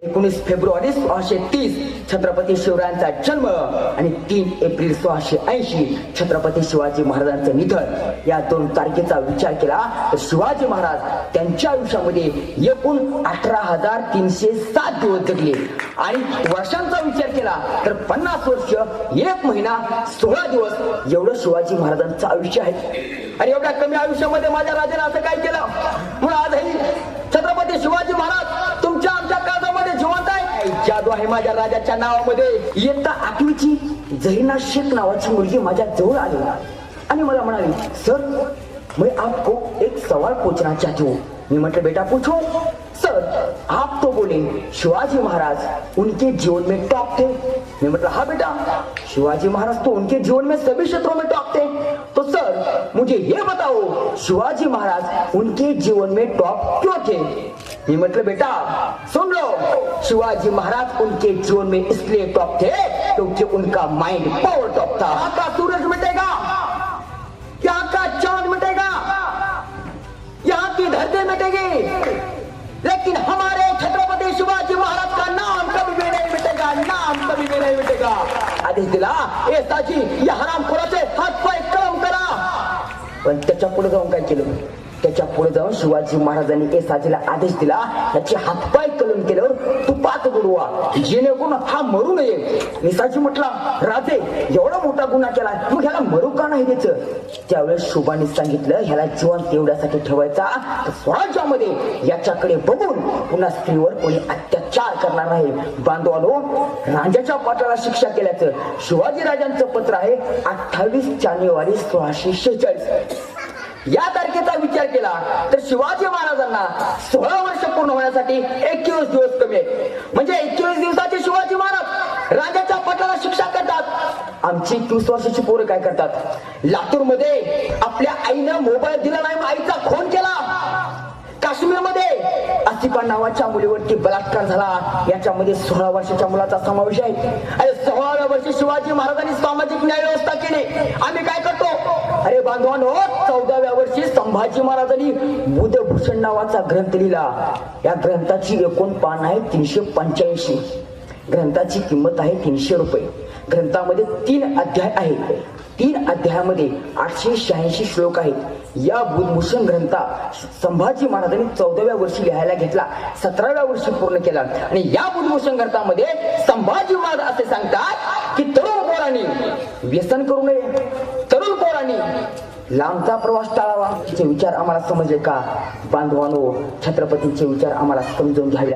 19 February 1630 Chhatrapati शिवरायांचा जन्म आणि 3 एप्रिल 1680 छत्रपती शिवाजी महाराजांचं निधन या 2 तारखेचा विचार केला तर शिवाजी महाराज त्यांच्या आयुष्यामध्ये एकूण 18,307 दिवस जगले आणि वर्षांचा विचार केला तर 50 वर्ष 1 महिना 16 दिवस एवढं शिवाजी महाराजांचं आयुष्य आहे. आणि एवढ्या कमी आयुष्यामध्ये माझ्या राजाने असं काय केलं म्हणून आजही छत्रपती शिवाजी महाराज तुमच्या आमच्या काळामध्ये जिवंत आहे. जादू आहे माझ्या राजाच्या नावामध्ये. इयत्ता 8वीची जरीना शेख नावाची मुलगी माझ्या जवळ आली आणि मला म्हणाली, सर मैं आपको एक सवाल पूछना चाहती हूँ. मी म्हटलं बेटा पूछो. सर आप तो बोले शिवाजी महाराज उनके जीवन में टॉप थे. मैं मतलब हाँ बेटा शिवाजी महाराज तो उनके जीवन में सभी क्षेत्रों में टॉप थे. तो सर मुझे ये बताओ शिवाजी महाराज उनके जीवन में टॉप क्यों थे. मैं मतलब बेटा सुन लो, शिवाजी महाराज उनके जीवन में इसलिए टॉप थे क्योंकि उनका माइंड पावर टॉप था. यहाँ का सूरज मिटेगा, यहाँ का चांद मिटेगा, यहाँ की धरती मिटेगी, लेकिन हमारे छत्रपति शिवाजी महाराज का नाम कभी भी नहीं मिटेगा, नाम कभी भी नहीं मिटेगा. आदेश दिला ए साजी या हरामखोराचे हात पाय कलम करा. पण त्याच्या पुढे जाऊन काय केलं, त्याच्या पुढे जाऊन शिवाजी महाराजांनी ए साजीला आदेश दिला त्याचे हातपाय कलम केल्यावर तुपात बुडवा जेणेकरून हा मरू नये. निसाजी म्हटला, राजे एवढा मोठा गुन्हा केला मग ह्याला मरू का नाही द्यायचं. त्यावेळेस शोभाने सांगितलं ह्याला जिवंत एवढ्यासाठी ठेवायचा तर स्वराज्यामध्ये याच्याकडे बघून पुन्हा स्त्रीवर कोणी अत्याचार करणार नाही. बांधवानो, राजाच्या पाटलाला शिक्षा केल्याचं शिवाजी राजांचं पत्र आहे 28 जानेवारी 1646. या तारखेचा विचार केला तर शिवाजी महाराजांना 16 वर्ष पूर्ण होण्यासाठी 21 दिवस कमी आहेत. म्हणजे 21 दिवसाचे शिवाजी महाराज राजाच्या पटाला शिक्षा करतात. आमची 30 वर्षाची पोरं काय करतात. लातूर मध्ये आपल्या आईनं मोबाईल दिला नाही, आईचा खून केला. काश्मीर मध्ये आसिफा नावाच्या मुलीवरती बलात्कार झाला, याच्यामध्ये 16 वर्षाच्या मुलाचा समावेश आहे. आणि 16व्या वर्षी शिवाजी महाराजांनी सामाजिक न्याय व्यवस्था केली. आम्ही काय करतो, अरे बांधवांनो 14व्या वर्षी संभाजी महाराजांनी बुधभूषण नावाचा ग्रंथ लिहिला. या ग्रंथाची एकूण पान आहे 385. ग्रंथाची किंमत आहे 300 रुपये. ग्रंथामध्ये 3 अध्याय आहेत. 3 अध्यायामध्ये 886 श्लोक आहेत. या बुधभूषण ग्रंथा संभाजी महाराजांनी 14व्या वर्षी लिहायला घेतला, 17व्या वर्षी पूर्ण केला. आणि या बुधभूषण ग्रंथामध्ये संभाजी महाराज असे सांगतात की तरुण पोरांनी व्यसन करू नये, तरुण पोरांनी लांबचा प्रवास टाळावा. तिचे विचार आम्हाला समजले का बांधवानो, छत्रपतींचे विचार आम्हाला समजून घ्यावे.